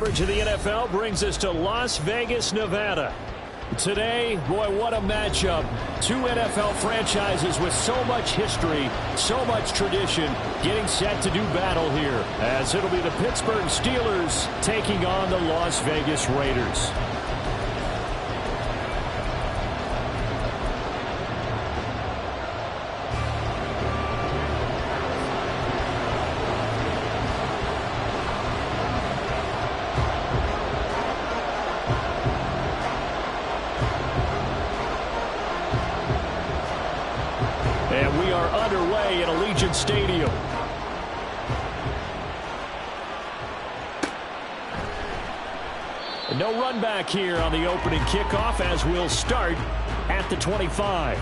Coverage of the NFL brings us to Las Vegas, Nevada. Today, boy, what a matchup. Two NFL franchises with so much history, so much tradition, getting set to do battle here, as it'll be the Pittsburgh Steelers taking on the Las Vegas Raiders. And we are underway at Allegiant Stadium. And no run back here on the opening kickoff as we'll start at the 25.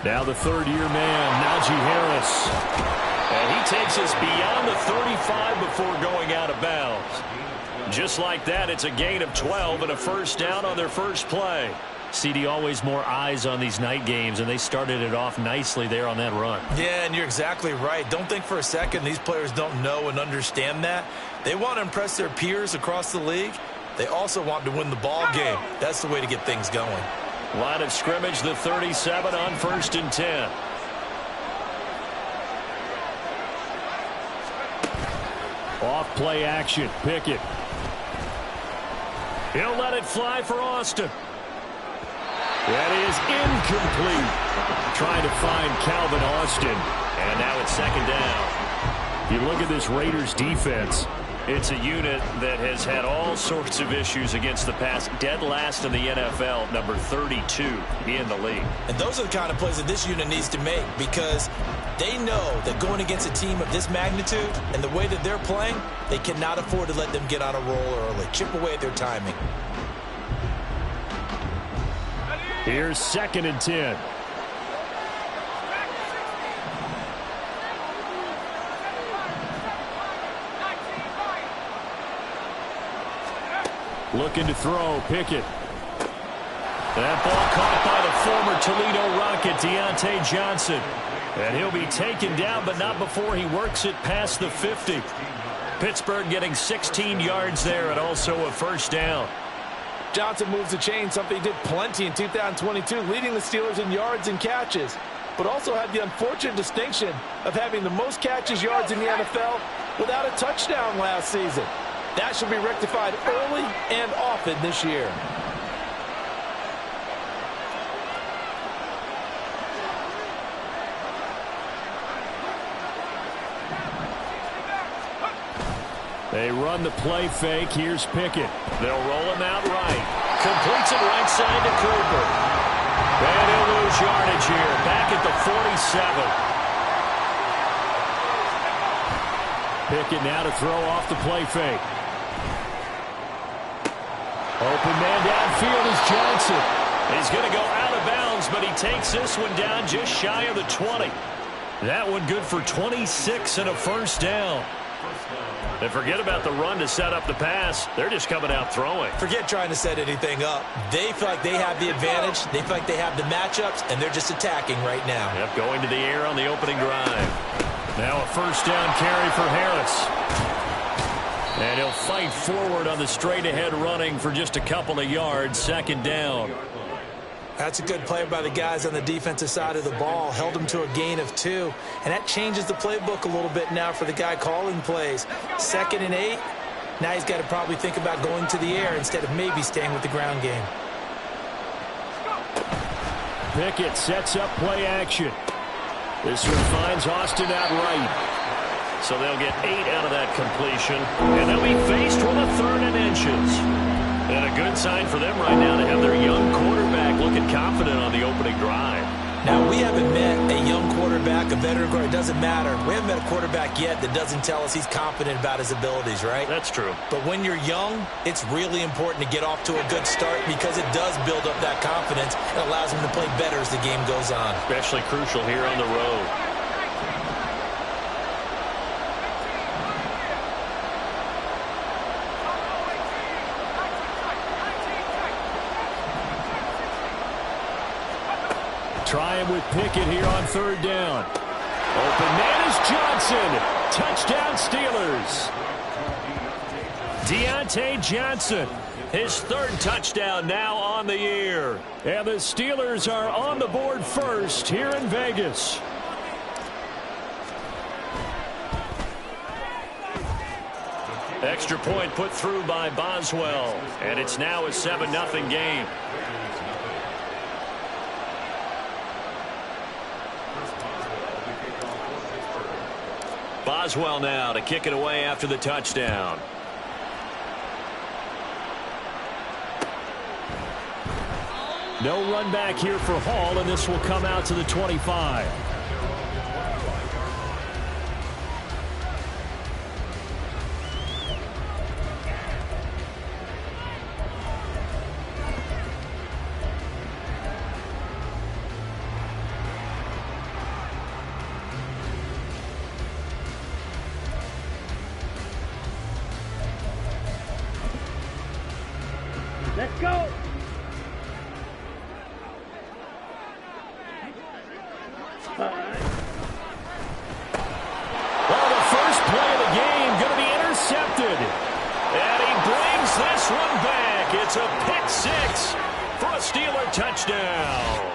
Now the third-year man, Najee Harris. And he takes us beyond the 35 before going out of bounds. Just like that, it's a gain of 12 and a first down on their first play. CD, always more eyes on these night games, and they started it off nicely there on that run. Yeah, and you're exactly right. Don't think for a second these players don't know and understand that. They want to impress their peers across the league. They also want to win the ball game. That's the way to get things going. Line of scrimmage, the 37 on 1st and 10. Off play action, Pickett. He'll let it fly for Austin. That is incomplete. Trying to find Calvin Austin. And now it's second down. You look at this Raiders defense. It's a unit that has had all sorts of issues against the pass. Dead last in the NFL, number 32 in the league. And those are the kind of plays that this unit needs to make, because they know that going against a team of this magnitude and the way that they're playing, they cannot afford to let them get on a roll early. Chip away at their timing. Here's 2nd and 10. Looking to throw, Pickett. That ball caught by the former Toledo Rocket, Deontay Johnson. And he'll be taken down, but not before he works it past the 50. Pittsburgh getting 16 yards there and also a first down. Johnson moves the chain, something he did plenty in 2022, leading the Steelers in yards and catches, but also had the unfortunate distinction of having the most catches yards in the NFL without a touchdown last season. That should be rectified early and often this year. They run the play fake. Here's Pickett. They'll roll him out right. Completes it right side to Cooper. And he'll lose yardage here. Back at the 47. Pickett now to throw off the play fake. Open man downfield is Johnson. He's going to go out of bounds, but he takes this one down just shy of the 20. That one good for 26 and a first down. And forget about the run to set up the pass. They're just coming out throwing. Forget trying to set anything up. They feel like they have the advantage. They feel like they have the matchups, and they're just attacking right now. Yep, going to the air on the opening drive. Now a first down carry for Harris. And he'll fight forward on the straight-ahead running for just a couple of yards. 2nd down. That's a good play by the guys on the defensive side of the ball. Held them to a gain of 2. And that changes the playbook a little bit now for the guy calling plays. 2nd and 8. Now he's got to probably think about going to the air instead of maybe staying with the ground game. Pickett sets up play action. This one finds Austin out right. So they'll get 8 out of that completion. And they'll be faced with a 3rd and inches. And a good sign for them right now to have their a veteran quarterback, it doesn't matter. We haven't met a quarterback yet that doesn't tell us he's confident about his abilities, right? That's true. But when you're young, it's really important to get off to a good start because it does build up that confidence and allows him to play better as the game goes on. Especially crucial here on the road. Trying with Pickett here on third down. Open man is Johnson. Touchdown Steelers. Deontay Johnson, his third touchdown now on the year. And the Steelers are on the board first here in Vegas. Extra point put through by Boswell. And it's now a 7-0 game. Boswell now to kick it away after the touchdown. No run back here for Hall, and this will come out to the 25. Let's go. Well, the first play of the game going to be intercepted. And he brings this one back. It's a pick six for a Steeler touchdown.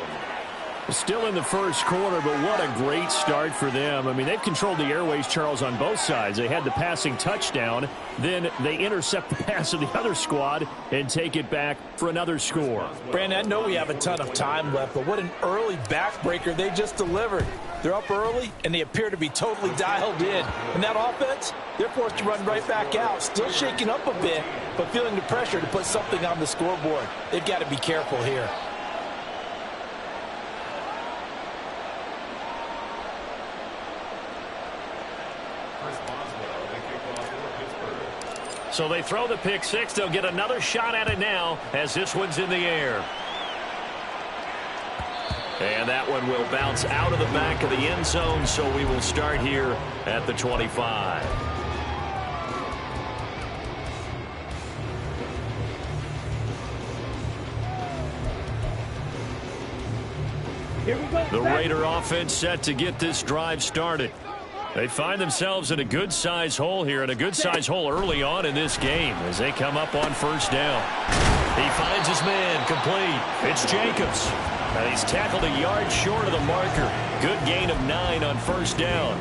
Still in the first quarter, but what a great start for them. I mean, they've controlled the airways, Charles, on both sides. They had the passing touchdown. Then they intercept the pass of the other squad and take it back for another score. Brandon, I know we have a ton of time left, but what an early backbreaker they just delivered. They're up early, and they appear to be totally dialed in. And that offense, they're forced to run right back out. Still shaking up a bit, but feeling the pressure to put something on the scoreboard. They've got to be careful here. So they throw the pick six. They'll get another shot at it now as this one's in the air. And that one will bounce out of the back of the end zone, so we will start here at the 25. Here we go. The Raider offense set to get this drive started. They find themselves in a good-sized hole here, and a good-sized hole early on in this game as they come up on first down. He finds his man complete. It's Jacobs. And he's tackled a yard short of the marker. Good gain of 9 on first down.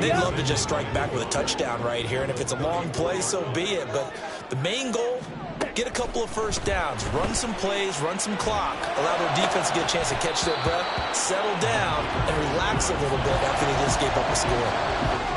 They'd love to just strike back with a touchdown right here, and if it's a long play, so be it. But the main goal, get a couple of first downs, run some plays, run some clock, allow their defense to get a chance to catch their breath, settle down, and relax a little bit after they just gave up a score.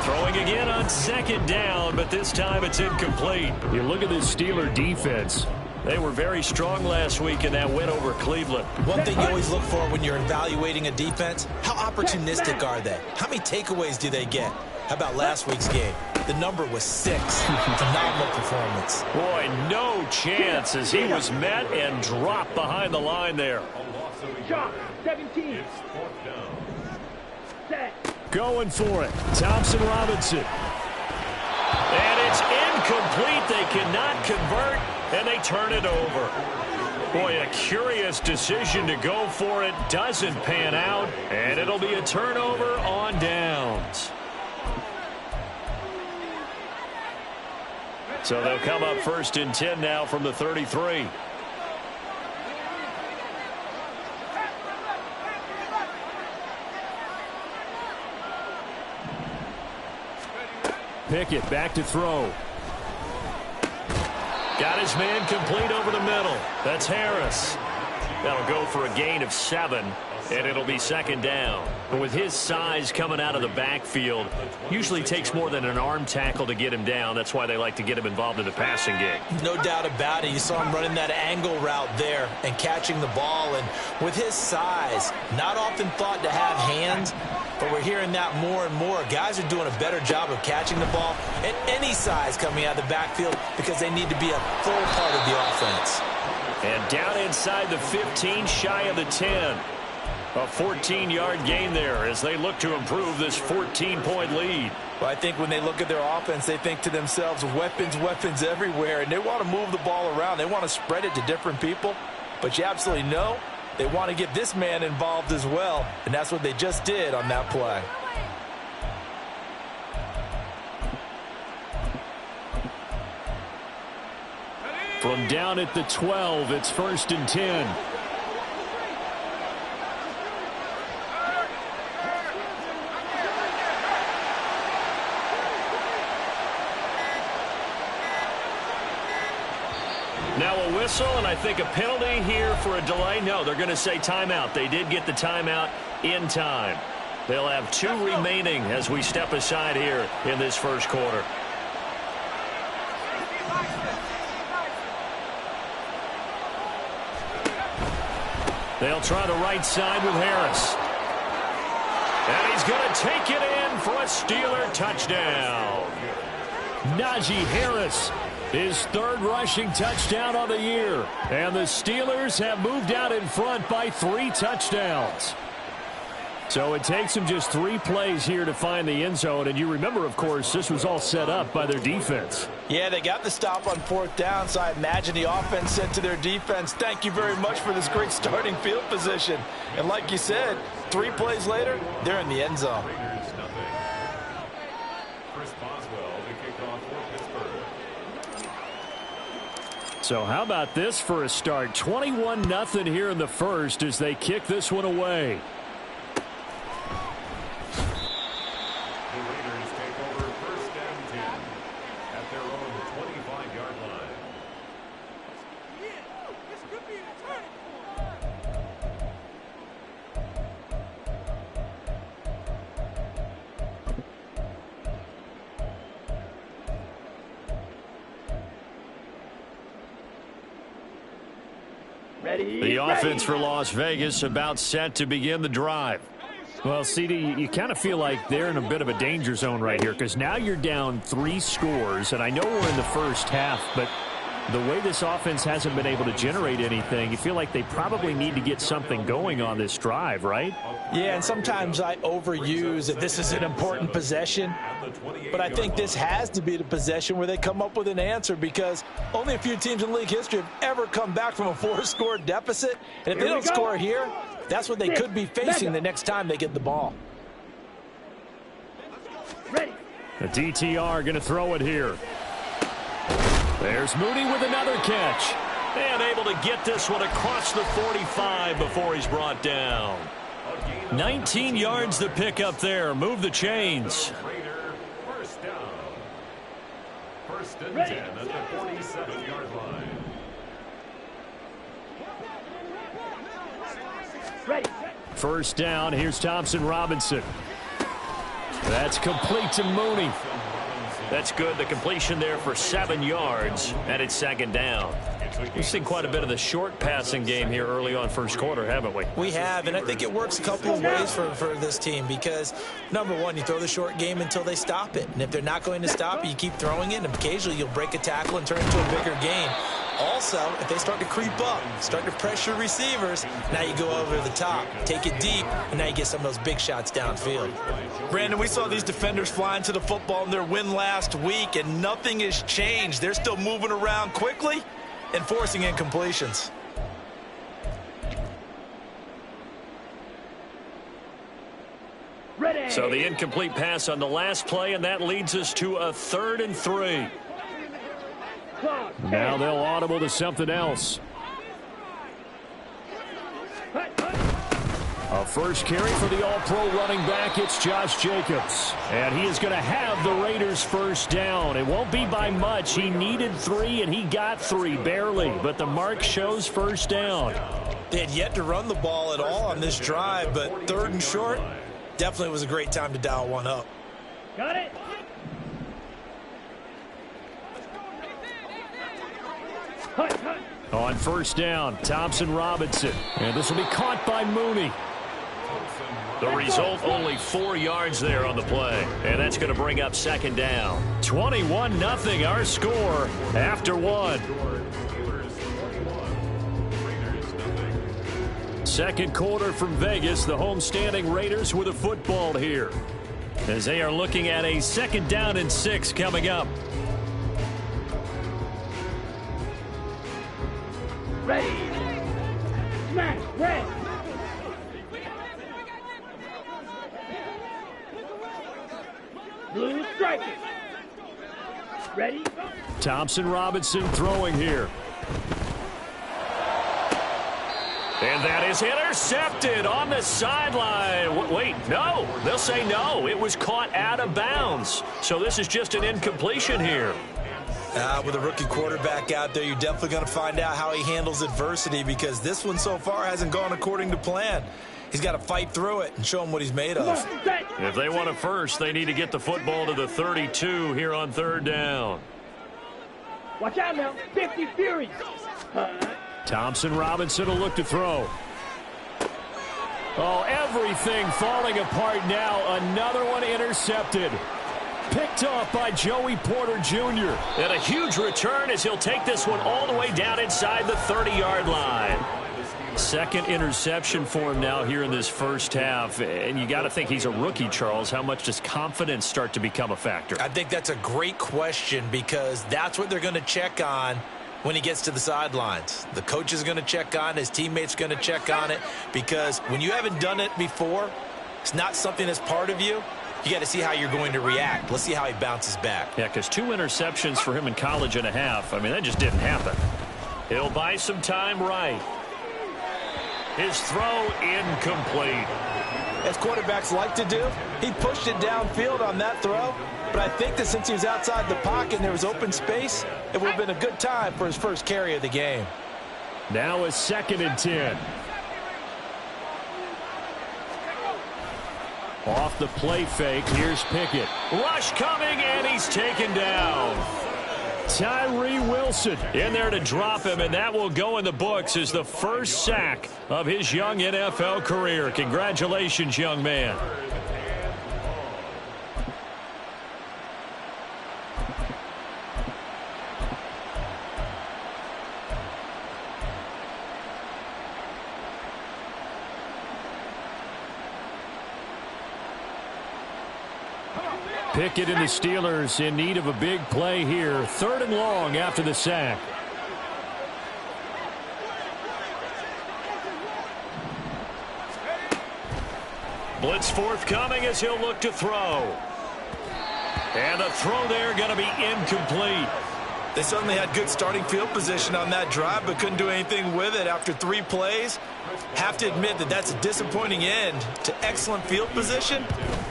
Throwing again on second down, but this time it's incomplete. You look at this Steeler defense. They were very strong last week in that win over Cleveland. One thing you always look for when you're evaluating a defense, how opportunistic are they? How many takeaways do they get? How about last week's game? The number was 6. Phenomenal performance. Boy, no chance as he was met and dropped behind the line there. Shot, 17. Set. Going for it. Thompson Robinson. And it's incomplete. They cannot convert, and they turn it over. Boy, a curious decision to go for it. Doesn't pan out, and it'll be a turnover on downs. So they'll come up first and 10 now from the 33. Pickett back to throw. Got his man complete over the middle. That's Harris. That'll go for a gain of 7. and it'll be second down. But with his size coming out of the backfield, usually takes more than an arm tackle to get him down. That's why they like to get him involved in the passing game. No doubt about it. You saw him running that angle route there and catching the ball. And with his size, not often thought to have hands, but we're hearing that more and more. Guys are doing a better job of catching the ball at any size coming out of the backfield because they need to be a full part of the offense. And down inside the 15, shy of the 10. A 14-yard gain there as they look to improve this 14-point lead. Well, I think when they look at their offense, they think to themselves, weapons, weapons everywhere, and they want to move the ball around. They want to spread it to different people, but you absolutely know they want to get this man involved as well, and that's what they just did on that play. From down at the 12, it's 1st and 10. Now a whistle, and I think a penalty here for a delay. No, they're going to say timeout. They did get the timeout in time. They'll have 2 remaining as we step aside here in this first quarter. They'll try the right side with Harris. And he's going to take it in for a Steeler touchdown. Najee Harris, his 3rd rushing touchdown on the year. And the Steelers have moved out in front by 3 touchdowns. So it takes them just 3 plays here to find the end zone. And you remember, of course, this was all set up by their defense. Yeah, they got the stop on 4th down, so I imagine the offense said to their defense, thank you very much for this great starting field position. And like you said, 3 plays later, they're in the end zone. So how about this for a start? 21-0 here in the first as they kick this one away. The Raiders take over 1st and 10 at their own 25-yard line. This could be a turning point. The offense for Las Vegas about set to begin the drive. Well, CD, you kind of feel like they're in a bit of a danger zone right here because now you're down 3 scores, and I know we're in the first half, but the way this offense hasn't been able to generate anything, you feel like they probably need to get something going on this drive, right? Yeah, and sometimes I overuse that this is an important possession, but I think this has to be the possession where they come up with an answer because only a few teams in league history have ever come back from a 4-score deficit, and if they don't score here, that's what they could be facing the next time they get the ball. Ready. The DTR going to throw it here. There's Mooney with another catch. And able to get this one across the 45 before he's brought down. 19 yards to pick up there. Move the chains. Raider, 1st down. 1st and 10 at the 47-yard line. Ready. 1st down. Here's Thompson Robinson. That's complete to Mooney. That's good. The completion there for 7 yards, and it's 2nd down. We've seen quite a bit of the short passing game here early on first quarter, haven't we? We have, and I think it works a couple of ways for this team because, number one, you throw the short game until they stop it. And if they're not going to stop it, you keep throwing it, and occasionally you'll break a tackle and turn it into a bigger gain. Also, if they start to creep up, start to pressure receivers, now you go over the top, take it deep, and now you get some of those big shots downfield. Brandon, we saw these defenders flying to the football in their win last week, and nothing has changed. They're still moving around quickly and forcing incompletions. Ready. So the incomplete pass on the last play, and that leads us to a 3rd and 3. Now they'll audible to something else. A first carry for the all-pro running back. It's Josh Jacobs. And he is going to have the Raiders' 1st down. It won't be by much. He needed 3, and he got 3, barely. But the mark shows 1st down. They had yet to run the ball at all on this drive, but 3rd and short, definitely was a great time to dial one up. Got it. Hut, hut. On 1st down, Thompson Robinson. And this will be caught by Mooney. The result, only 4 yards there on the play. And that's going to bring up 2nd down. 21-0 our score after 1. Second quarter from Vegas. The homestanding Raiders with a football here, as they are looking at a 2nd down and 6 coming up. Ready. Smash. Red. Blue striker. Ready. Thompson Robinson throwing here. And that is intercepted on the sideline. Wait, no. They'll say no. It was caught out of bounds. So this is just an incompletion here. With a rookie quarterback out there, you're definitely going to find out how he handles adversity, because this one so far hasn't gone according to plan. He's got to fight through it and show him what he's made of. If they want it first, they need to get the football to the 32 here on 3rd down. Watch out now. 50 Furies. Thompson Robinson will look to throw. Oh, everything falling apart now. Another one intercepted. Picked off by Joey Porter Jr. And a huge return as he'll take this one all the way down inside the 30-yard line. 2nd interception for him now here in this first half. And you got to think he's a rookie, Charles. How much does confidence start to become a factor? I think that's a great question, because that's what they're going to check on when he gets to the sidelines. The coach is going to check on it. His teammates are going to check on it, because when you haven't done it before, it's not something that's part of you. You got to see how you're going to react. Let's see how he bounces back. Yeah, because 2 interceptions for him in college and a half. I mean, that just didn't happen. He'll buy some time right. His throw incomplete. As quarterbacks like to do, he pushed it downfield on that throw. But I think that since he was outside the pocket and there was open space, it would have been a good time for his first carry of the game. Now a 2nd and 10. Off the play fake, here's Pickett. Rush coming, and he's taken down. Tyree Wilson in there to drop him, and that will go in the books as the first sack of his young NFL career. Congratulations, young man. Pickett and the Steelers in need of a big play here. 3rd and long after the sack. Blitz forthcoming as he'll look to throw. And the throw there going to be incomplete. They certainly had good starting field position on that drive, but couldn't do anything with it after 3 plays. Have to admit that that's a disappointing end to excellent field position.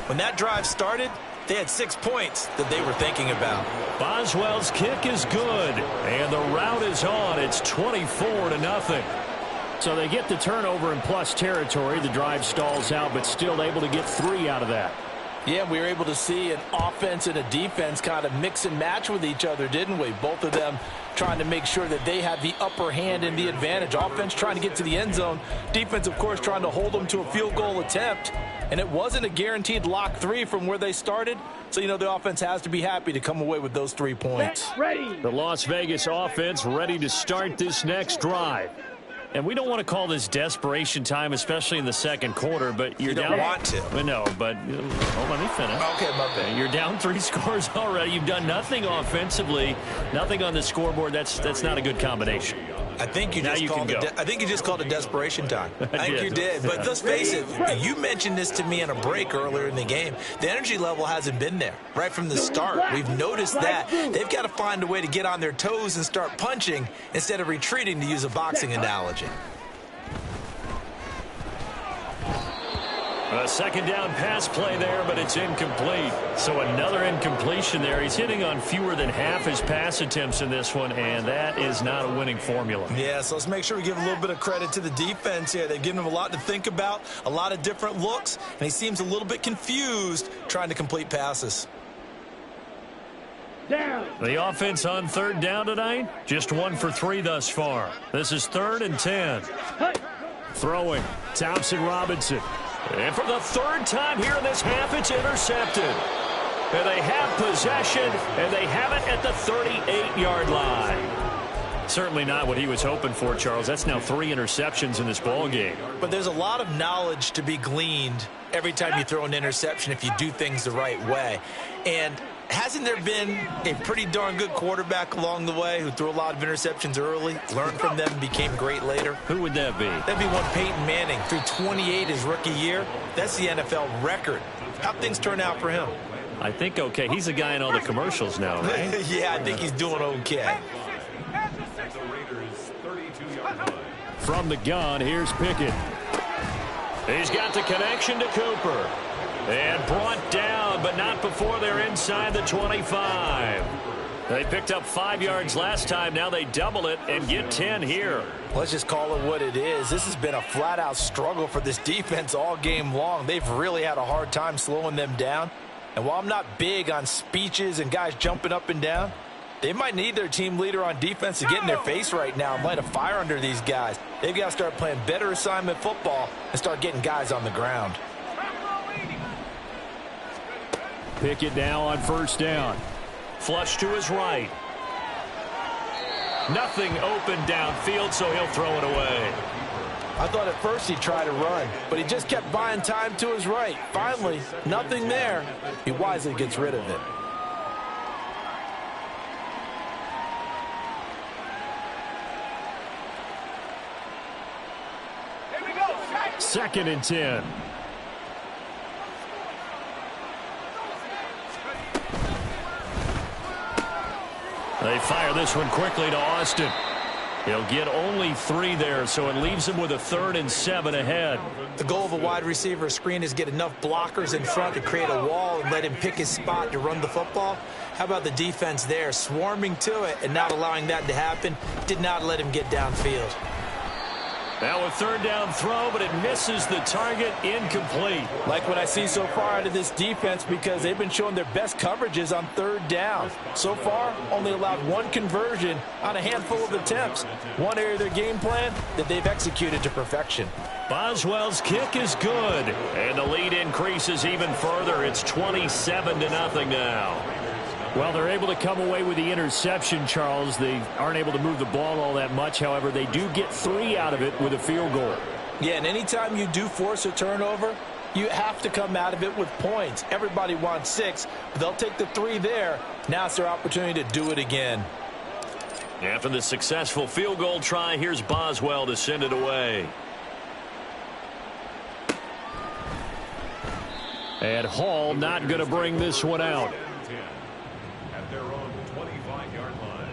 When that drive started, they had 6 points that they were thinking about. Boswell's kick is good, and the route is on. It's 24-0. So they get the turnover in plus territory. The drive stalls out, but still able to get 3 out of that. Yeah, we were able to see an offense and a defense kind of mix and match with each other, didn't we? Both of them trying to make sure that they had the upper hand and the advantage. Offense trying to get to the end zone. Defense, of course, trying to hold them to a field goal attempt. And it wasn't a guaranteed lock 3 from where they started. So, you know, the offense has to be happy to come away with those 3 points. Ready. The Las Vegas offense ready to start this next drive. And we don't want to call this desperation time, especially in the second quarter, but you're down. You don't want to. But no, but let me finish. Okay, my bad. You're down 3 scores already. You've done nothing offensively, nothing on the scoreboard. That's not a good combination. I think you just called it desperation time. I think you did. But let's face it, you mentioned this to me on a break earlier in the game. The energy level hasn't been there right from the start. We've noticed that. They've got to find a way to get on their toes and start punching instead of retreating, to use a boxing analogy. A second down pass play there, but it's incomplete. So another incompletion there. He's hitting on fewer than half his pass attempts in this one, and that is not a winning formula. Yeah, so let's make sure we give a little bit of credit to the defense here. They've given him a lot to think about, a lot of different looks, and he seems a little bit confused trying to complete passes. Down. The offense on third down tonight, just 1 for 3 thus far. This is 3rd and 10. Hut. Throwing, Thompson Robinson. And for the 3rd time here in this half, it's intercepted. And they have possession, and they have it at the 38-yard line. Certainly not what he was hoping for, Charles. That's now 3 interceptions in this ball game. But there's a lot of knowledge to be gleaned every time you throw an interception if you do things the right way. And hasn't there been a pretty darn good quarterback along the way who threw a lot of interceptions early, learned from them, and became great later? Who would that be? That'd be one Peyton Manning, threw 28 his rookie year. That's the NFL record. How'd things turn out for him? I think okay. He's a guy in all the commercials now, right? Yeah, I think he's doing okay. The Raiders' 32-yard line. From the gun, here's Pickett. He's got the connection to Cooper. And brought down, but not before they're inside the 25. They picked up 5 yards last time. Now they double it and get 10 here. Let's just call it what it is. This has been a flat-out struggle for this defense all game long. They've really had a hard time slowing them down. And while I'm not big on speeches and guys jumping up and down, they might need their team leader on defense to get in their face right now and light a fire under these guys. They've got to start playing better assignment football and start getting guys on the ground. Pickett now on 1st down. Flush to his right. Nothing open downfield, so he'll throw it away. I thought at first he'd try to run, but he just kept buying time to his right. Finally, nothing there. He wisely gets rid of it. Here we go. 2nd and 10. They fire this one quickly to Austin. He'll get only 3 there, so it leaves him with a 3rd and 7 ahead. The goal of a wide receiver screen is get enough blockers in front to create a wall and let him pick his spot to run the football. How about the defense there, swarming to it and not allowing that to happen? Did not let him get downfield. Now a 3rd down throw, but it misses the target, incomplete. Like what I see so far out of this defense, because they've been showing their best coverages on 3rd down. So far, only allowed 1 conversion on a handful of attempts. One area of their game plan that they've executed to perfection. Boswell's kick is good, and the lead increases even further. It's 27-0 now. Well, they're able to come away with the interception, Charles. They aren't able to move the ball all that much. However, they do get 3 out of it with a field goal. Yeah, and anytime you do force a turnover, you have to come out of it with points. Everybody wants 6, but they'll take the 3 there. Now it's their opportunity to do it again. After the successful field goal try, here's Boswell to send it away. And Hall not going to bring this one out. At their own 25-yard line.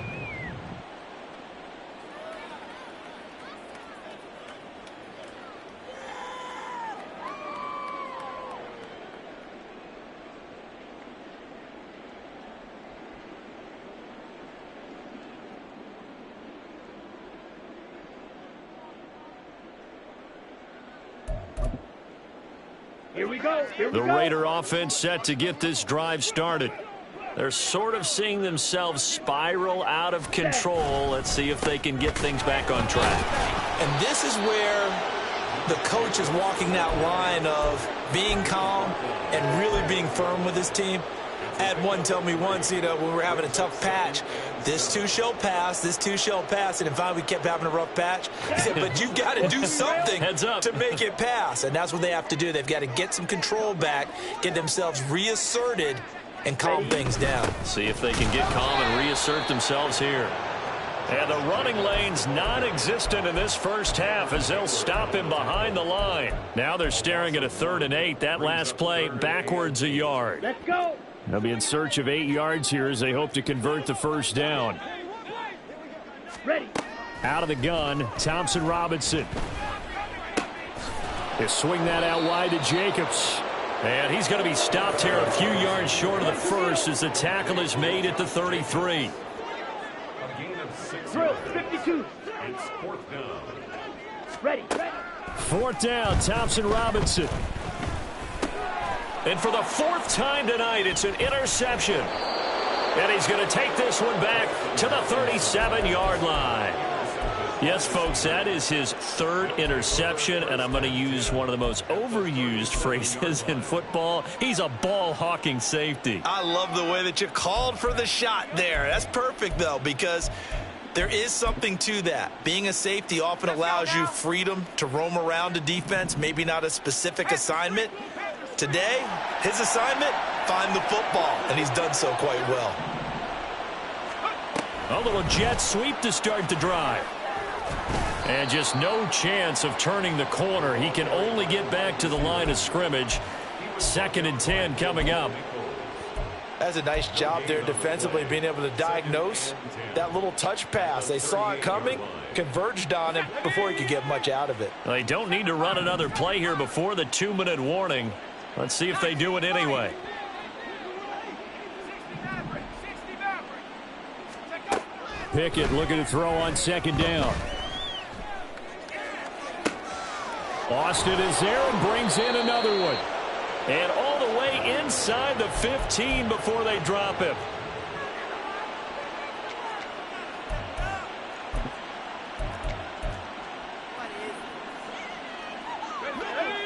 Here we go. Here we The go. Raider offense set to get this drive started. They're sort of seeing themselves spiral out of control. Let's see if they can get things back on track. And this is where the coach is walking that line of being calm and really being firm with his team. I had one tell me once, when we were having a tough patch, this too shall pass, this too shall pass. And finally we kept having a rough patch. He said, but you've got to do something Heads up. to make it pass. And that's what they have to do. They've got to get some control back, get themselves reasserted, and calm things down. See if they can get calm and reassert themselves here. And the running lane's non-existent in this first half as they'll stop him behind the line. Now they're staring at a 3rd and 8. That last play backwards a yard. Let's go. They'll be in search of 8 yards here as they hope to convert the 1st down. Ready. Out of the gun, Thompson Robinson. They swing that out wide to Jacobs. And he's going to be stopped here a few yards short of the first as the tackle is made at the 33. A gain of 6 Drill, yards. 52. It's 4th down. Ready. 4th down, Thompson Robinson. And for the 4th time tonight, it's an interception. And he's going to take this one back to the 37-yard line. Yes, folks, that is his 3rd interception, and I'm going to use one of the most overused phrases in football. He's a ball-hawking safety. I love the way that you called for the shot there. That's perfect, though, because there is something to that. Being a safety often allows you freedom to roam around a defense, maybe not a specific assignment. Today, his assignment, find the football, and he's done so quite well. A little jet sweep to start the drive. And just no chance of turning the corner. He can only get back to the line of scrimmage. 2nd and 10 coming up. That's a nice job there defensively, being able to diagnose that little touch pass. They saw it coming, converged on him before he could get much out of it. They don't need to run another play here before the 2-minute warning. Let's see if they do it anyway. Pickett looking to throw on 2nd down. Austin is there and brings in another one. And all the way inside the 15 before they drop him.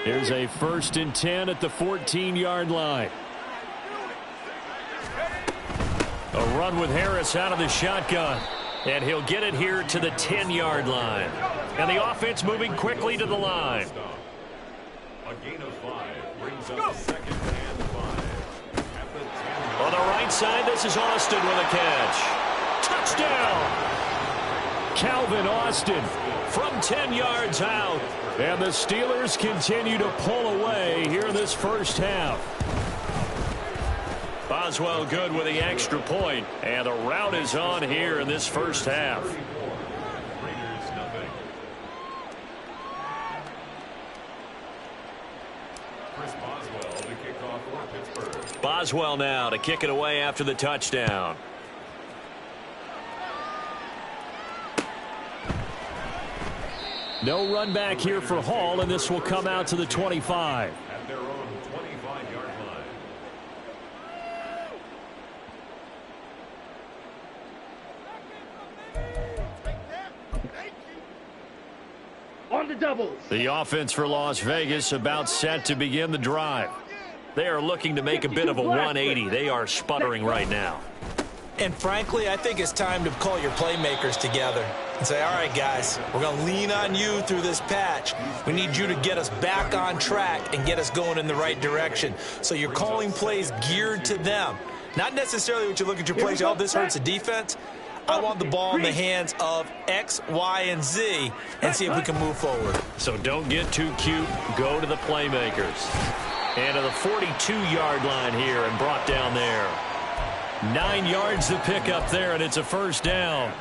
Here's a 1st and 10 at the 14-yard line. A run with Harris out of the shotgun. And he'll get it here to the 10-yard line. And the offense moving quickly to the line. A gain of 5 brings up 2nd and 5. At the 10. On the right side, this is Austin with a catch. Touchdown! Calvin Austin from 10 yards out. And the Steelers continue to pull away here in this first half. Boswell good with the extra point. And the route is on here in this first half. Raiders nothing. Chris Boswell to kick off for Pittsburgh. Boswell now to kick it away after the touchdown. No run back here for Hall, and this will come out to the 25. At their own 25-yard line. On the doubles. The offense for Las Vegas about set to begin the drive. They are looking to make a bit of a 180. They are sputtering right now. And frankly, I think it's time to call your playmakers together and say, all right, guys, we're going to lean on you through this patch. We need you to get us back on track and get us going in the right direction. So you're calling plays geared to them. Not necessarily what you look at your plays, oh, this hurts the defense. I want the ball in the hands of X, Y, and Z and see if we can move forward. So don't get too cute. Go to the playmakers. And to the 42-yard line here and brought down there. 9 yards to pick up there, and it's a first down.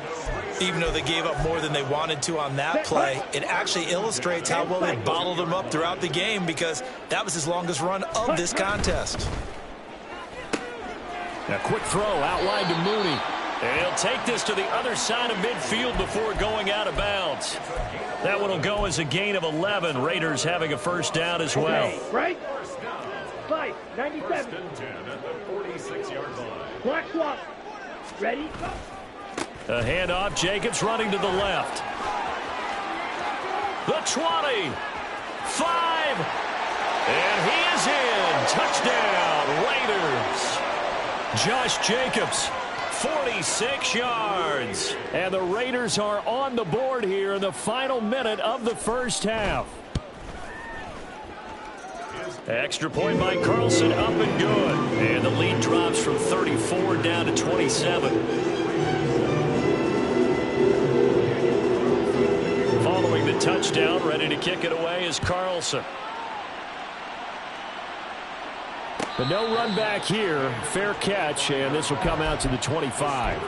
Even though they gave up more than they wanted to on that play, it actually illustrates how well they bottled them up throughout the game because that was his longest run of this contest. A quick throw out wide to Mooney. And he'll take this to the other side of midfield before going out of bounds. That one will go as a gain of 11. Raiders having a first down as well. Okay, right? 5, 97. First and 10 at the 46-yard line. Black swap. Ready? A handoff. Jacobs running to the left. The 20. 5. And he is in. Touchdown, Raiders. Josh Jacobs, 46 yards. And the Raiders are on the board here in the final minute of the first half. Extra point by Carlson, up and good. And the lead drops from 34 down to 27. Following the touchdown, ready to kick it away is Carlson. But no run back here. Fair catch, and this will come out to the 25.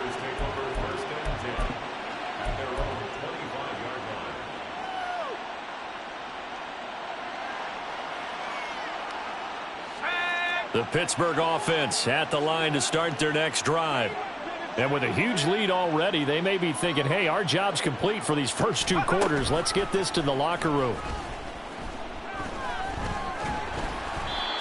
The Pittsburgh offense at the line to start their next drive. And with a huge lead already, they may be thinking, hey, our job's complete for these first 2 quarters. Let's get this to the locker room.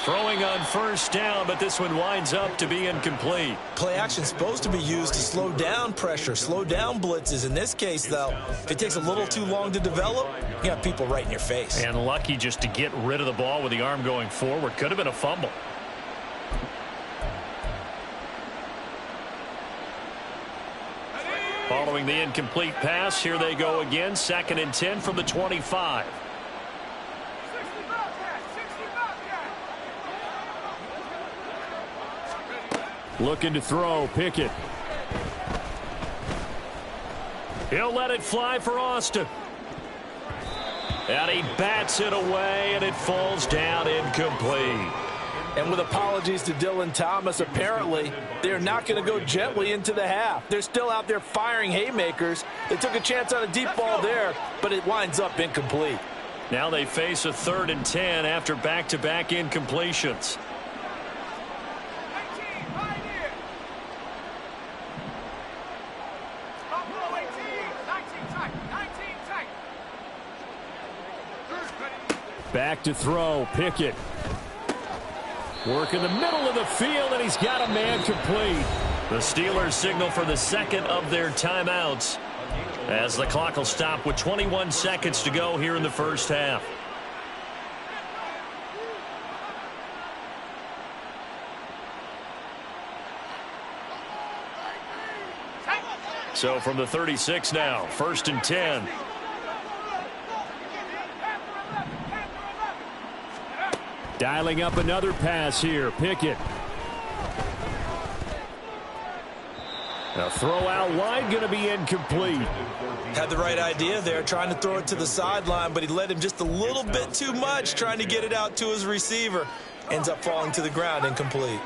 Throwing on first down, but this one winds up to be incomplete. Play action is supposed to be used to slow down pressure, slow down blitzes. In this case, though, if it takes a little too long to develop, you got people right in your face. And lucky just to get rid of the ball with the arm going forward. Could have been a fumble. Following the incomplete pass, here they go again. 2nd and 10 from the 25. Looking to throw, Pickett. He'll let it fly for Austin. And he bats it away, and it falls down incomplete. And with apologies to Dylan Thomas, apparently they're not going to go gently into the half. They're still out there firing haymakers. They took a chance on a deep ball there, but it winds up incomplete. Now they face a 3rd and 10 after back-to-back incompletions. Back to throw, Pickett. Work in the middle of the field, and he's got a man complete. The Steelers signal for the 2nd of their timeouts as the clock will stop with 21 seconds to go here in the first half. So from the 36 now, 1st and 10. Dialing up another pass here. Pickett. A throw out wide, going to be incomplete. Had the right idea there, trying to throw it to the sideline, but he led him just a little bit too much, trying to get it out to his receiver. Ends up falling to the ground, incomplete.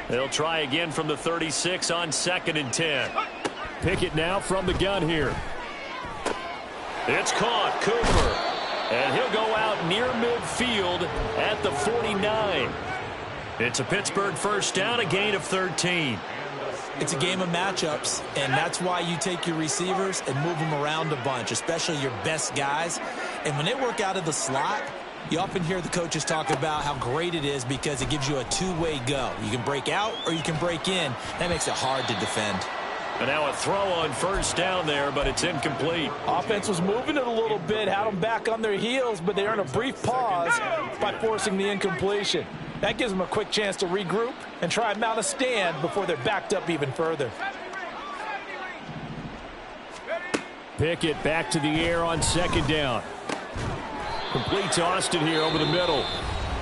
They'll try again from the 36 on 2nd and 10. Pickett now from the gun here. It's caught. Cooper. And he'll go out near midfield at the 49. It's a Pittsburgh first down, a gain of 13. It's a game of matchups, and that's why you take your receivers and move them around a bunch, especially your best guys. And when they work out of the slot, you often hear the coaches talk about how great it is because it gives you a two-way go. You can break out or you can break in. That makes it hard to defend. And now a throw on first down there, but it's incomplete. Offense was moving it a little bit, had them back on their heels, but they earn a brief pause by forcing the incompletion. That gives them a quick chance to regroup and try and mount a stand before they're backed up even further. Pickett back to the air on 2nd down. Completes Austin here over the middle.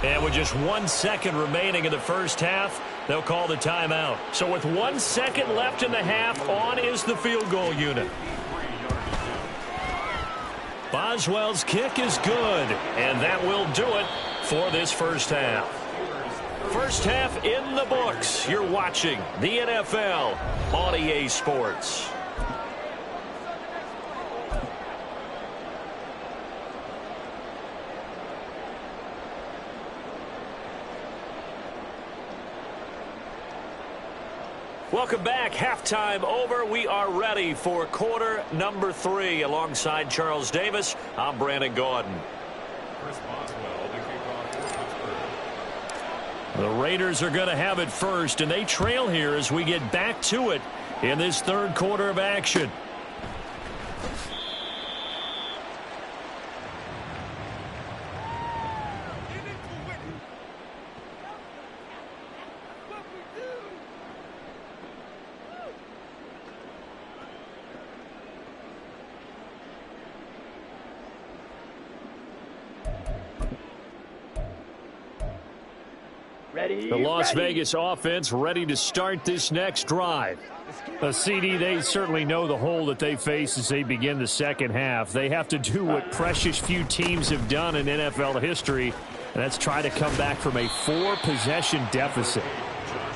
And with just 1 second remaining in the first half, they'll call the timeout. So with 1 second left in the half, on is the field goal unit. Boswell's kick is good, and that will do it for this first half. First half in the books. You're watching the NFL on EA Sports. Welcome back. Halftime over. We are ready for quarter number 3. Alongside Charles Davis, I'm Brandon Gaudin. The Raiders are going to have it first, and they trail here as we get back to it in this third quarter of action. The Las Vegas offense ready to start this next drive. A CD, they certainly know the hole that they face as they begin the second half. They have to do what precious few teams have done in NFL history, and that's try to come back from a 4-possession deficit.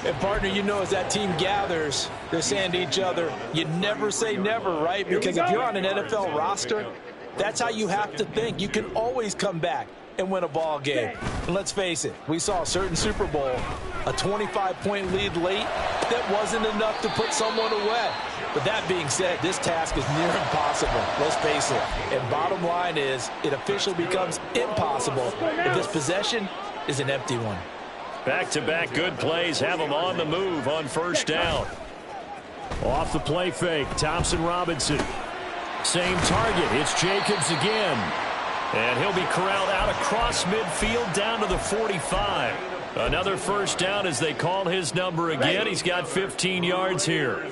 And, partner, you know, as that team gathers, they're saying to each other, you never say never, right? Because if you're on an NFL roster, That's how you have to think. You can always come back and win a ball game. And let's face it, we saw a certain Super Bowl, a 25-point lead late that wasn't enough to put someone away. But that being said, this task is near impossible. Let's face it. And bottom line is, it officially becomes impossible if this possession is an empty one. Back-to-back good plays have them on the move on first down. Off the play fake, Thompson Robinson. Same target, it's Jacobs again. And he'll be corralled out across midfield down to the 45. Another first down as they call his number again. He's got 15 yards here.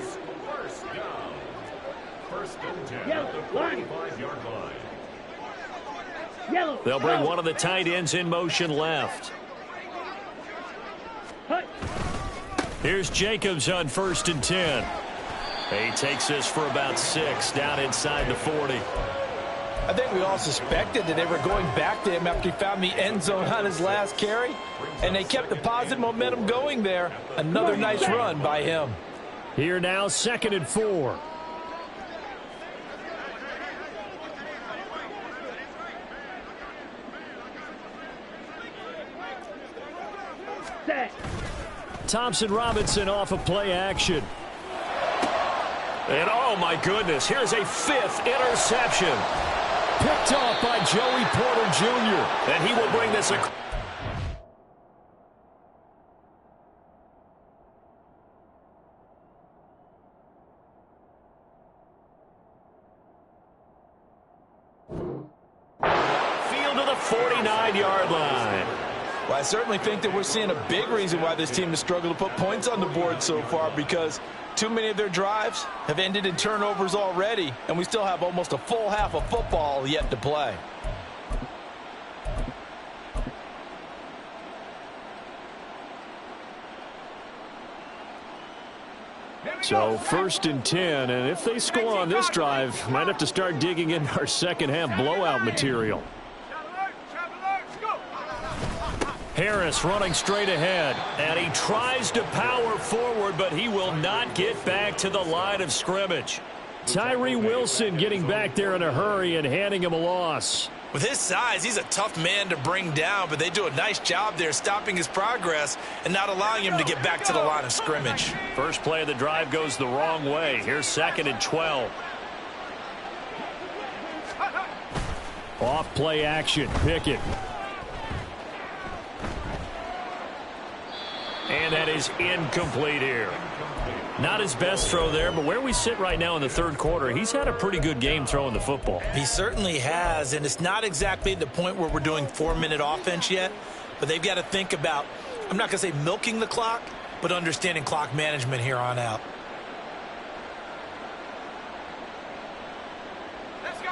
They'll bring one of the tight ends in motion left. Here's Jacobs on 1st and 10. He takes this for about 6 down inside the 40. I think we all suspected that they were going back to him after he found the end zone on his last carry, and they kept the positive momentum going there. Another nice run by him. Here now, 2nd and 4. Set. Thompson Robinson off of play action. And oh my goodness, here's a 5th interception. Picked off by Joey Porter Jr. And he will bring this across. Field to the 49-yard line. Well, I certainly think that we're seeing a big reason why this team has struggled to put points on the board so far, because too many of their drives have ended in turnovers already, and we still have almost a full half of football yet to play. So 1st and 10, and if they score on this drive, might have to start digging in our second half blowout material. Harris running straight ahead, and he tries to power forward, but he will not get back to the line of scrimmage. Tyree Wilson getting back there in a hurry and handing him a loss. With his size, he's a tough man to bring down, but they do a nice job there stopping his progress and not allowing him to get back to the line of scrimmage. First play of the drive goes the wrong way. Here's 2nd and 12. Off play action, Pickett. And that is incomplete here. Not his best throw there, but where we sit right now in the 3rd quarter, he's had a pretty good game throwing the football. He certainly has, and it's not exactly the point where we're doing 4-minute offense yet, but they've got to think about, I'm not going to say milking the clock, but understanding clock management here on out.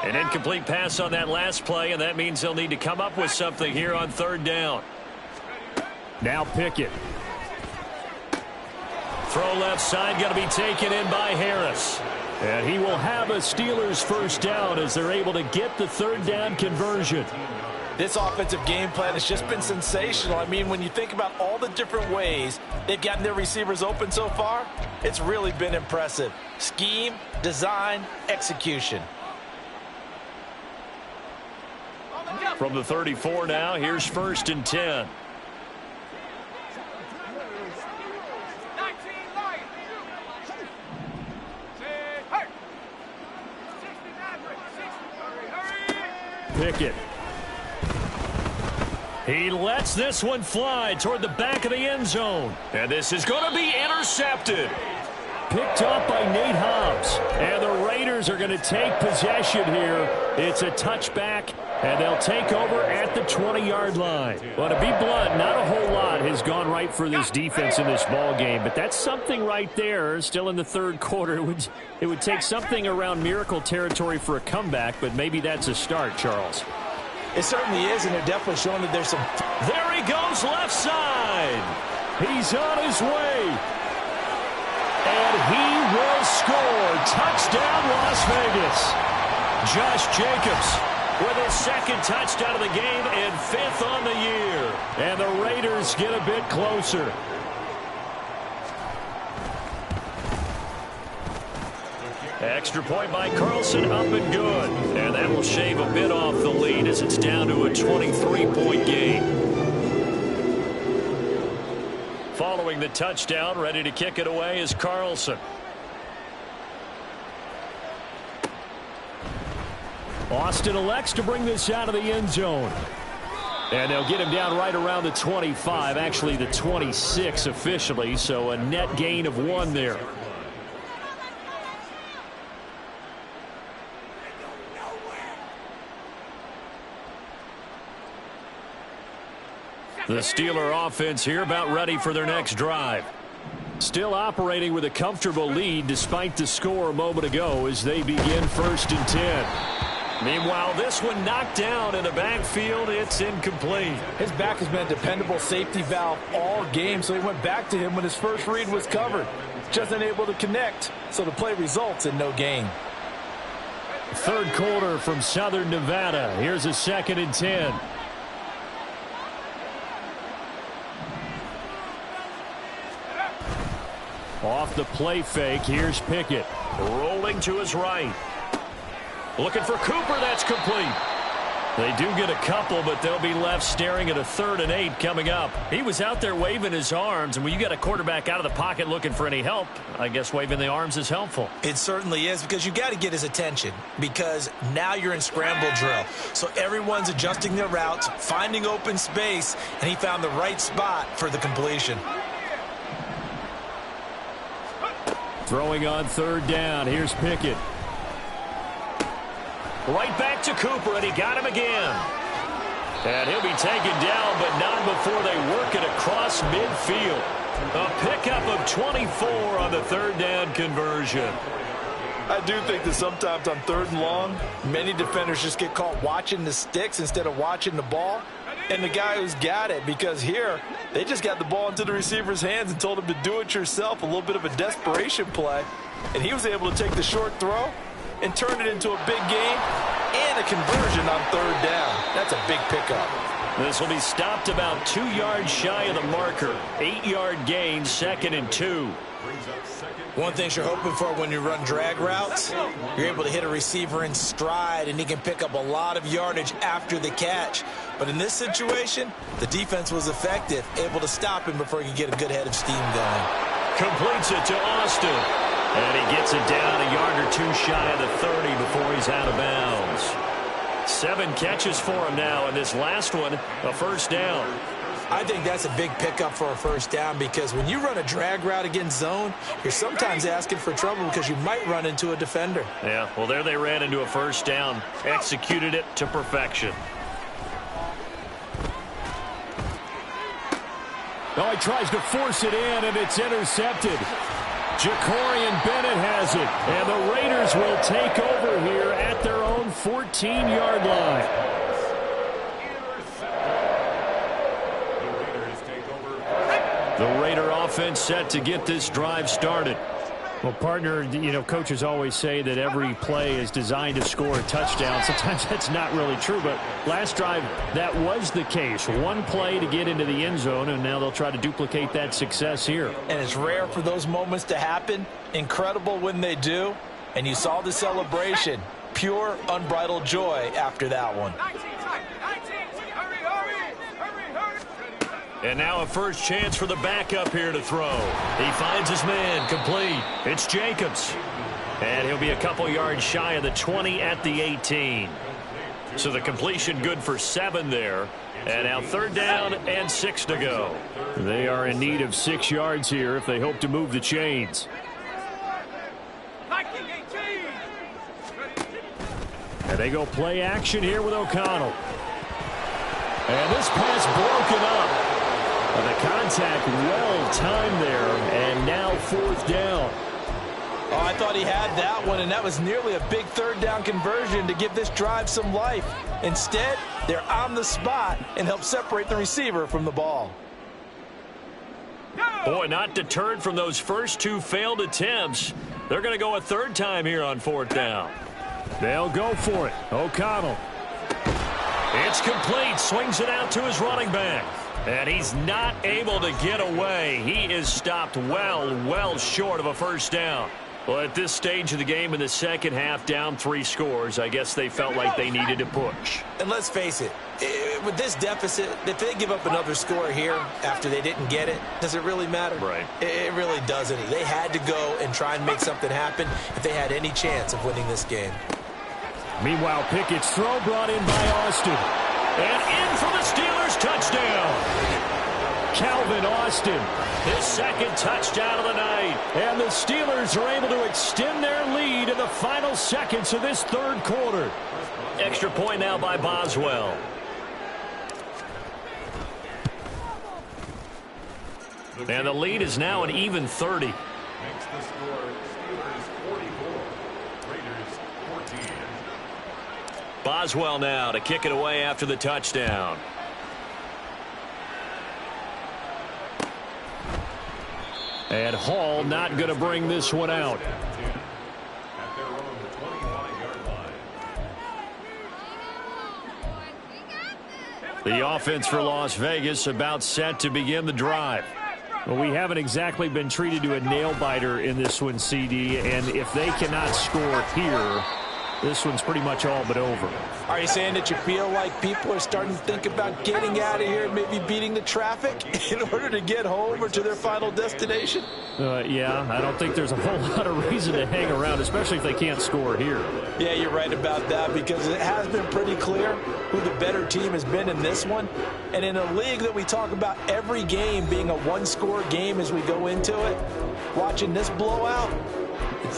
An incomplete pass on that last play, and that means they'll need to come up with something here on 3rd down. Now Pickett. Throw left side, going to be taken in by Harris. And he will have a Steelers first down as they're able to get the 3rd down conversion. This offensive game plan has just been sensational. I mean, when you think about all the different ways they've gotten their receivers open so far, it's really been impressive. Scheme, design, execution. From the 34 now, here's 1st and 10. Pickett. He lets this one fly toward the back of the end zone. And this is going to be intercepted. Picked up by Nate Hobbs. And the Raiders are going to take possession here. It's a touchback, and they'll take over at the 20-yard line. Well, to be blunt, not a whole lot has gone right for this defense in this ball game, but that's something right there. Still in the 3rd quarter. It would take something around miracle territory for a comeback, but maybe that's a start, Charles. It certainly is, and they're definitely showing that there's some... There he goes left side. He's on his way. And he will score. Touchdown, Las Vegas. Josh Jacobs with his 2nd touchdown of the game and 5th on the year. And the Raiders get a bit closer. Extra point by Carlson, up and good. And that will shave a bit off the lead as it's down to a 23-point game. Following the touchdown, ready to kick it away is Carlson. Austin elects to bring this out of the end zone. And they'll get him down right around the 25, actually the 26 officially, so a net gain of 1 there. The Steeler offense here about ready for their next drive. Still operating with a comfortable lead despite the score a moment ago as they begin 1st and 10. Meanwhile, this one knocked down in the backfield. It's incomplete. His back has been a dependable safety valve all game, so he went back to him when his first read was covered. Just unable to connect, so the play results in no gain. 3rd quarter from Southern Nevada. Here's a 2nd and 10. Off the play fake, here's Pickett. Rolling to his right. Looking for Cooper, that's complete. They do get a couple, but they'll be left staring at a 3rd and 8 coming up. He was out there waving his arms, and when you got a quarterback out of the pocket looking for any help, I guess waving the arms is helpful. It certainly is, because you got to get his attention, because now you're in scramble drill. So everyone's adjusting their routes, finding open space, and he found the right spot for the completion. Throwing on 3rd down, here's Pickett. Right back to Cooper, and he got him again. And he'll be taken down, but not before they work it across midfield. A pickup of 24 on the 3rd down conversion. I do think that sometimes on 3rd and long, many defenders just get caught watching the sticks instead of watching the ball. And the guy who's got it, because here, they just got the ball into the receiver's hands and told him to do it yourself, a little bit of a desperation play. And he was able to take the short throw and turn it into a big gain and a conversion on 3rd down. That's a big pickup. This will be stopped about 2 yards shy of the marker. 8-yard gain, 2nd and 2. One thing you're hoping for when you run drag routes, you're able to hit a receiver in stride, and he can pick up a lot of yardage after the catch. But in this situation, the defense was effective, able to stop him before he could get a good head of steam going. Completes it to Austin. And he gets it down a yard or 2 shy of the 30 before he's out of bounds. 7 catches for him now, and this last one, a 1st down. I think that's a big pickup for a 1st down, because when you run a drag route against zone, you're sometimes asking for trouble because you might run into a defender. Yeah, well, there they ran into a 1st down, executed it to perfection. Oh, he tries to force it in, and it's intercepted. Jacorian Bennett has it, and the Raiders will take over here at their own 14-yard line. The Raider offense set to get this drive started. Well, partner, you know, coaches always say that every play is designed to score a touchdown. Sometimes that's not really true, but last drive, that was the case. 1 play to get into the end zone, and now they'll try to duplicate that success here. And it's rare for those moments to happen. Incredible when they do. And you saw the celebration. Pure, unbridled joy after that one. And now a first chance for the backup here to throw. He finds his man, complete. It's Jacobs. And he'll be a couple yards shy of the 20 at the 18. So the completion good for 7 there. And now 3rd down and 6 to go. They are in need of 6 yards here if they hope to move the chains. And they go play action here with O'Connell. And this pass broken up. The contact well-timed there, and now 4th down. Oh, I thought he had that one, and that was nearly a big 3rd down conversion to give this drive some life. Instead, they're on the spot and help separate the receiver from the ball. Boy, not deterred from those first 2 failed attempts. They're going to go a 3rd time here on 4th down. They'll go for it. O'Connell. It's complete. Swings it out to his running back. And he's not able to get away. He is stopped well short of a 1st down. Well, at this stage of the game in the second half, down 3 scores, I guess they felt like they needed to push. And let's face it, with this deficit, if they give up another score here after they didn't get it, does it really matter? Right. It really doesn't. They had to go and try and make something happen if they had any chance of winning this game. Meanwhile, Pickett's throw brought in by Austin. And in for the Steelers, touchdown. Calvin Austin, his second touchdown of the night. And the Steelers are able to extend their lead in the final seconds of this third quarter. Extra point now by Boswell. And the lead is now an even 30. Makes the score Steelers 44, Raiders 14. Boswell now to kick it away after the touchdown. And Hall not going to bring this one out. At their own 25-yard line. The offense for Las Vegas about set to begin the drive. Well, we haven't exactly been treated to a nail-biter in this one, CD, and if they cannot score here, this one's pretty much all but over. Are you saying that you feel like people are starting to think about getting out of here and maybe beating the traffic in order to get home or to their final destination? Yeah, I don't think there's a whole lot of reason to hang around, especially if they can't score here. Yeah, you're right about that, because it has been pretty clear who the better team has been in this one. And in a league that we talk about every game being a one-score game as we go into it, watching this blowout,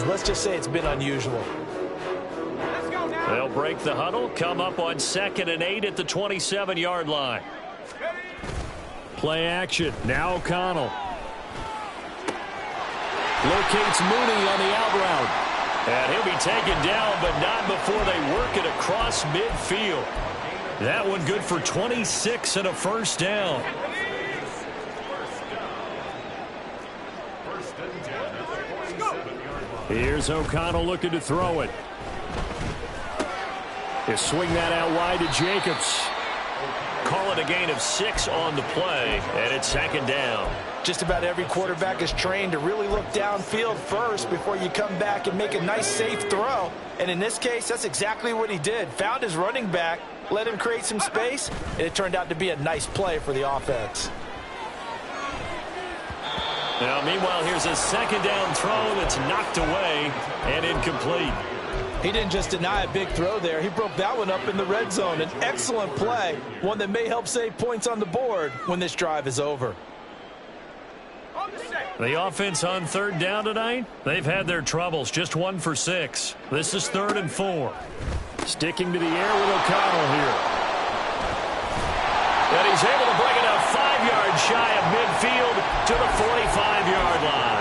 let's just say it's been unusual. They'll break the huddle, come up on 2nd and 8 at the 27-yard line. Play action. Now O'Connell. Locates Mooney on the out route. And he'll be taken down, but not before they work it across midfield. That one good for 26 and a first down. Here's O'Connell looking to throw it. He'll swing that out wide to Jacobs. Call it a gain of 6 on the play, and it's 2nd down. Just about every quarterback is trained to really look downfield first before you come back and make a nice, safe throw. And in this case, that's exactly what he did. Found his running back, let him create some space, and it turned out to be a nice play for the offense. Now, meanwhile, here's a 2nd down throw that's knocked away and incomplete. He didn't just deny a big throw there. He broke that one up in the red zone. An excellent play, one that may help save points on the board when this drive is over. The offense on 3rd down tonight, they've had their troubles. Just 1 for 6. This is 3rd and 4. Sticking to the air with O'Connell here. And he's able to bring it up 5 yards shy of midfield to the 45-yard line.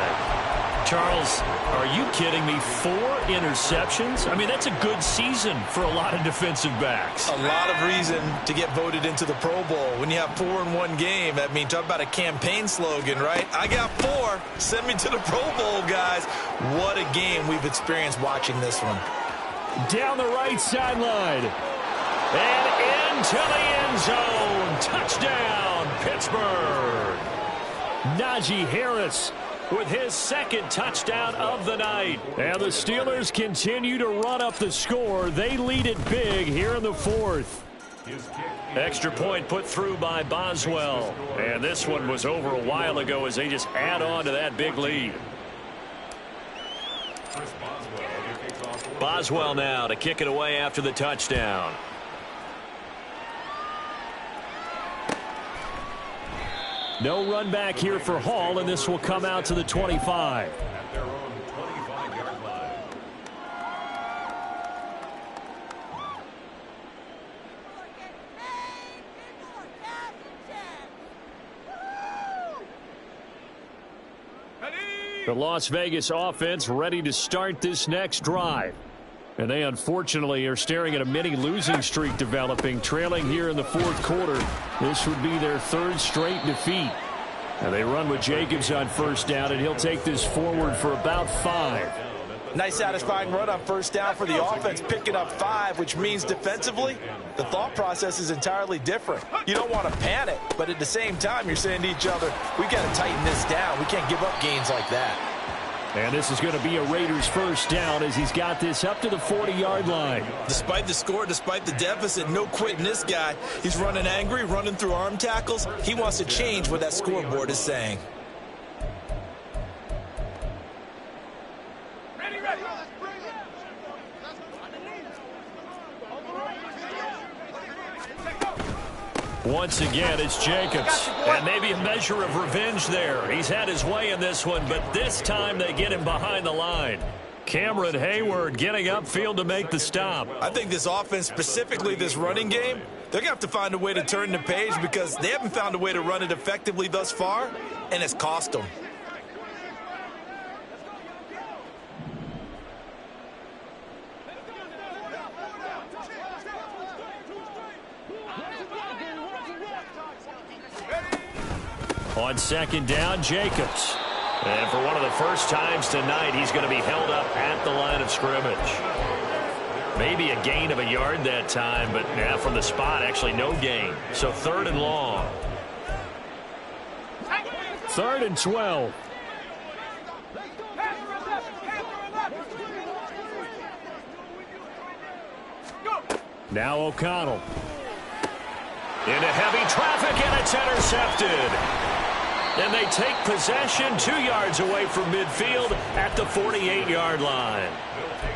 Charles, are you kidding me? 4 interceptions? I mean, that's a good season for a lot of defensive backs. A lot of reason to get voted into the Pro Bowl. When you have 4 in one game, I mean, talk about a campaign slogan, right? I got 4. Send me to the Pro Bowl, guys. What a game we've experienced watching this one. Down the right sideline. And into the end zone. Touchdown, Pittsburgh. Najee Harris with his 2nd touchdown of the night. And the Steelers continue to run up the score. They lead it big here in the 4th. Extra point put through by Boswell. And this one was over a while ago as they just add on to that big lead. Boswell now to kick it away after the touchdown. No run back here for Hall, and this will come out to the 25. At their own 25-yard line. The Las Vegas offense ready to start this next drive. And they unfortunately are staring at a mini losing streak developing, trailing here in the 4th quarter. This would be their 3rd straight defeat. And they run with Jacobs on 1st down, and he'll take this forward for about 5. Nice satisfying run on 1st down for the offense, picking up 5, which means defensively, the thought process is entirely different. You don't want to panic, but at the same time, you're saying to each other, we've got to tighten this down. We can't give up gains like that. And this is going to be a Raiders first down as he's got this up to the 40-yard line. Despite the score, despite the deficit, no quitting this guy. He's running angry, running through arm tackles. He wants to change what that scoreboard is saying. Once again, it's Jacobs. And maybe a measure of revenge there. He's had his way in this one, but this time they get him behind the line. Cameron Hayward getting upfield to make the stop. I think this offense, specifically this running game, they're going to have to find a way to turn the page because they haven't found a way to run it effectively thus far, and it's cost them. On second down, Jacobs. And for one of the first times tonight, he's going to be held up at the line of scrimmage. Maybe a gain of a yard that time, but now from the spot, actually no gain. So 3rd and long. 3rd and 12. Now O'Connell. Into heavy traffic, and it's intercepted. And they take possession 2 yards away from midfield at the 48-yard line.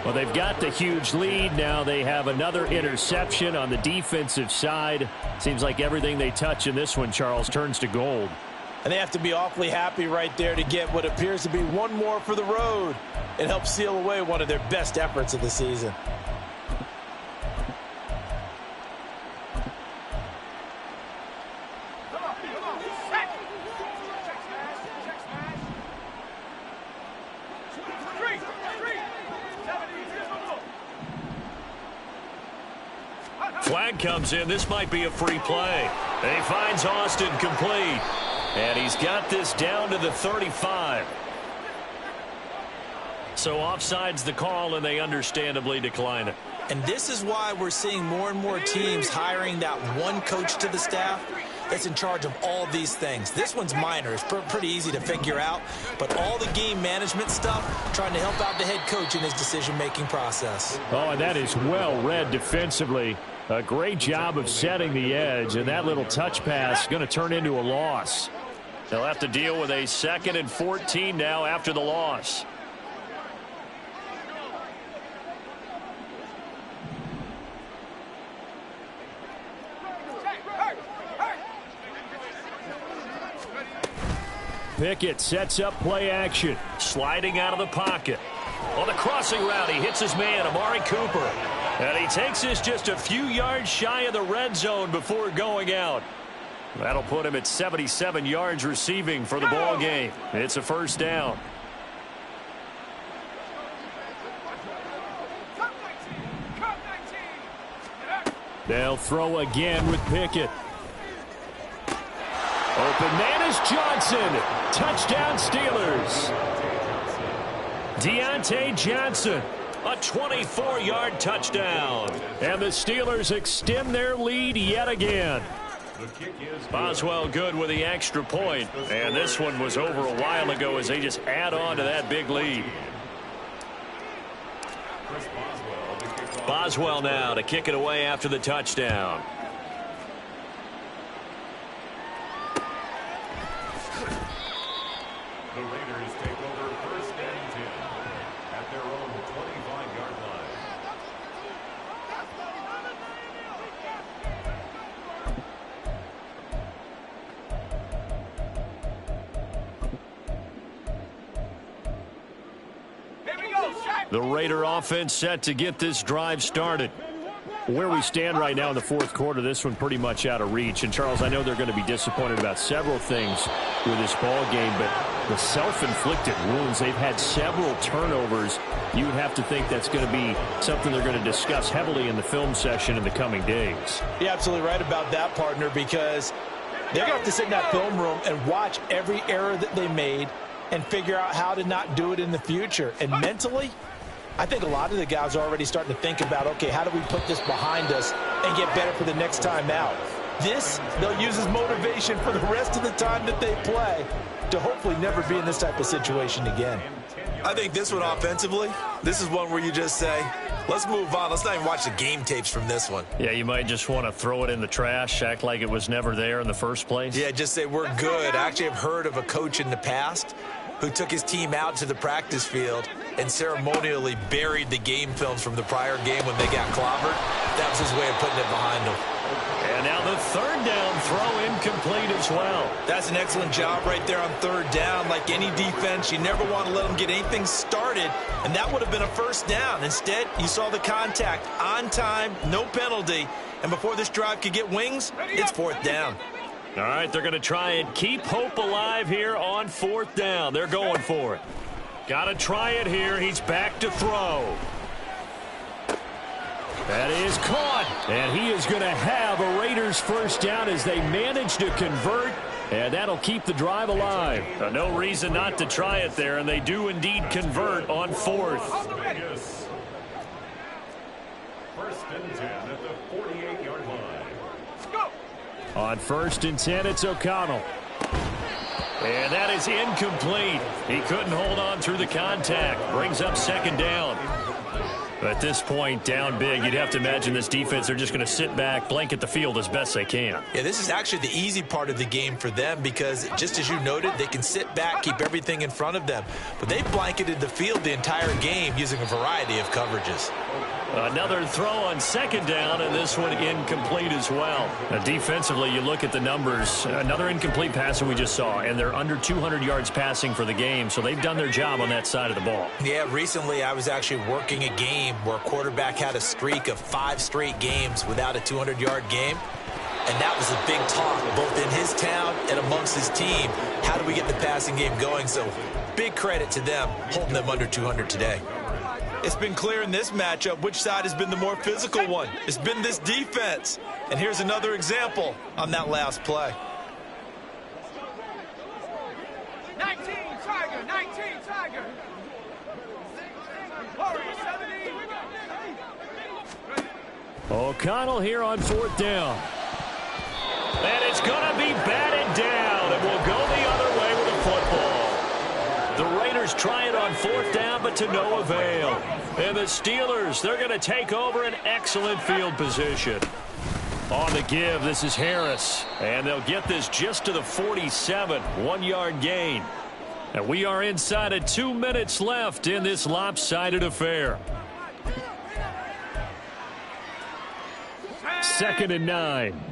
Well, they've got the huge lead. Now they have another interception on the defensive side. Seems like everything they touch in this one, Charles, turns to gold. And they have to be awfully happy right there to get what appears to be one more for the road. It helps seal away one of their best efforts of the season. Flag comes in. This might be a free play. And he finds Austin complete. And he's got this down to the 35. So offside's the call, and they understandably decline it. And this is why we're seeing more and more teams hiring that one coach to the staff that's in charge of all these things. This one's minor. It's pretty easy to figure out. But all the game management stuff, trying to help out the head coach in his decision-making process. Oh, and that is well read defensively. A great job of setting the edge, and that little touch pass going to turn into a loss. They'll have to deal with a 2nd and 14 now after the loss. Pickett sets up play action. Sliding out of the pocket. On the crossing route, he hits his man, Amari Cooper. And he takes this just a few yards shy of the red zone before going out. That'll put him at 77 yards receiving for the ball game. It's a first down. They'll throw again with Pickett. Open man is Johnson. Touchdown Steelers. Deontay Johnson. A 24-yard touchdown. And the Steelers extend their lead yet again. Boswell good with the extra point. And this one was over a while ago as they just add on to that big lead. Boswell now to kick it away after the touchdown. The Raiders take over 1st and 10 at their own 25-yard line. The Raider offense set to get this drive started. Where we stand right now in the 4th quarter, this one pretty much out of reach. And, Charles, I know they're going to be disappointed about several things with this ball game, but the self-inflicted wounds, they've had several turnovers. You would have to think that's going to be something they're going to discuss heavily in the film session in the coming days. You're absolutely right about that, partner, because they're going to have to sit in that film room and watch every error that they made and figure out how to not do it in the future. And mentally, I think a lot of the guys are already starting to think about, okay, how do we put this behind us and get better for the next time out? This, they'll use as motivation for the rest of the time that they play to hopefully never be in this type of situation again. I think this one offensively, this is one where you just say, let's move on. Let's not even watch the game tapes from this one. Yeah, you might just want to throw it in the trash, act like it was never there in the first place. Yeah, just say we're good. I actually have heard of a coach in the past who took his team out to the practice field and ceremonially buried the game films from the prior game when they got clobbered. That was his way of putting it behind them. And now the third down throw incomplete as well. That's an excellent job right there on third down. Like any defense, you never want to let them get anything started, and that would have been a first down. Instead, you saw the contact on time, no penalty, and before this drive could get wings, it's fourth down. All right, they're going to try and keep hope alive here on fourth down. They're going for it. Got to try it here. He's back to throw. That is caught, and he is going to have a Raiders first down as they manage to convert, and that'll keep the drive alive. No reason not to try it there, and they do indeed convert on fourth. First and 10 at the 48-yard line. On first and 10, it's O'Connell. And that is incomplete. He couldn't hold on through the contact. Brings up second down. At this point, down big, you'd have to imagine this defense, they're just going to sit back, blanket the field as best they can. Yeah, this is actually the easy part of the game for them because, just as you noted, they can sit back, keep everything in front of them. But they blanketed the field the entire game using a variety of coverages. Another throw on second down, and this one incomplete as well. Now, defensively, you look at the numbers. Another incomplete pass that we just saw, and they're under 200 yards passing for the game, so they've done their job on that side of the ball. Yeah, recently I was actually working a game where a quarterback had a streak of 5 straight games without a 200-yard game. And that was a big talk, both in his town and amongst his team. How do we get the passing game going? So big credit to them, holding them under 200 today. It's been clear in this matchup which side has been the more physical one. It's been this defense. And here's another example on that last play. 19 Tiger, 19 Tiger. O'Connell here on fourth down. And it's going to be batted down, and we'll go the other way with the football. The Raiders try it on fourth down, but to no avail. And the Steelers, they're going to take over an excellent field position. On the give, this is Harris. And they'll get this just to the 47, 1-yard gain. And we are inside of 2 minutes left in this lopsided affair. 2nd and 9.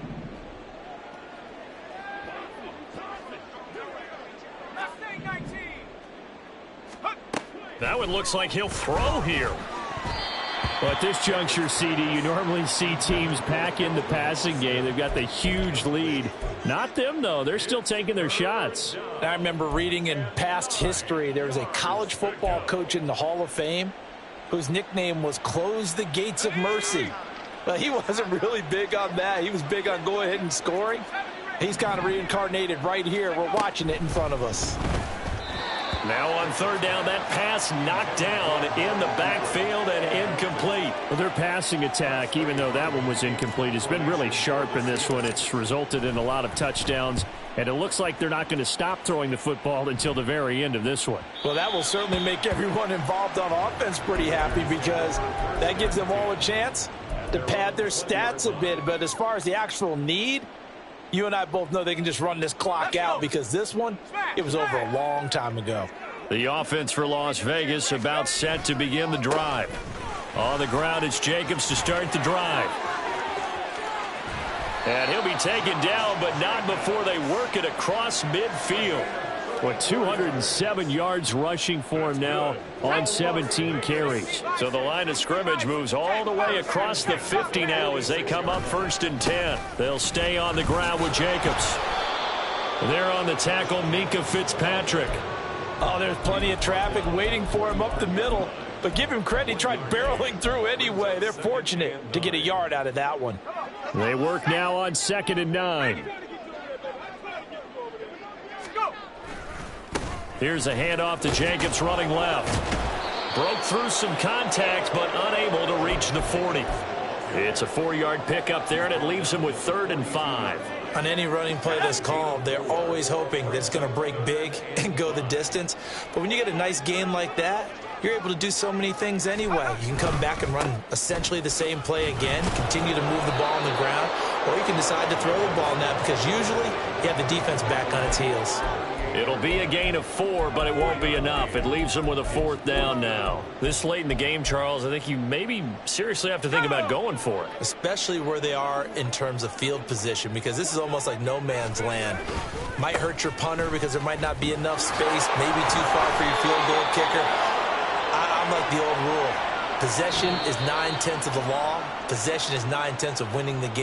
That one looks like he'll throw here. Well, at this juncture, CD, you normally see teams pack in the passing game. They've got the huge lead. Not them, though. They're still taking their shots. I remember reading in past history, there was a college football coach in the Hall of Fame whose nickname was Close the Gates of Mercy. But he wasn't really big on that. He was big on go ahead and scoring. He's kind of reincarnated right here. We're watching it in front of us. Now on third down, that pass knocked down in the backfield and incomplete. Well, their passing attack, even though that one was incomplete, has been really sharp in this one. It's resulted in a lot of touchdowns, and it looks like they're not going to stop throwing the football until the very end of this one. Well, that will certainly make everyone involved on offense pretty happy because that gives them all a chance to pad their stats a bit. But as far as the actual need, you and I both know they can just run this clock out because this one, it was over a long time ago. The offense for Las Vegas about set to begin the drive. On the ground, it's Jacobs to start the drive. And he'll be taken down, but not before they work it across midfield. With 207 yards rushing for him now on 17 carries. So the line of scrimmage moves all the way across the 50 now as they come up 1st and 10. They'll stay on the ground with Jacobs. There on the tackle, Minka Fitzpatrick. Oh, there's plenty of traffic waiting for him up the middle. But give him credit, he tried barreling through anyway. They're fortunate to get a yard out of that one. They work now on 2nd and 9. Here's a handoff to Jacobs running left. Broke through some contact, but unable to reach the 40. It's a 4-yard pickup there, and it leaves him with 3rd and 5. On any running play that's called, they're always hoping that it's going to break big and go the distance. But when you get a nice gain like that, you're able to do so many things anyway. You can come back and run essentially the same play again, continue to move the ball on the ground, or you can decide to throw the ball now because usually you have the defense back on its heels. It'll be a gain of 4, but it won't be enough. It leaves them with a 4th down now. This late in the game, Charles, I think you maybe seriously have to think about going for it. Especially where they are in terms of field position, because this is almost like no man's land. Might hurt your punter because there might not be enough space, maybe too far for your field goal kicker. I'm like the old rule. Possession is 9/10 of the law. Possession is 9/10 of winning the game.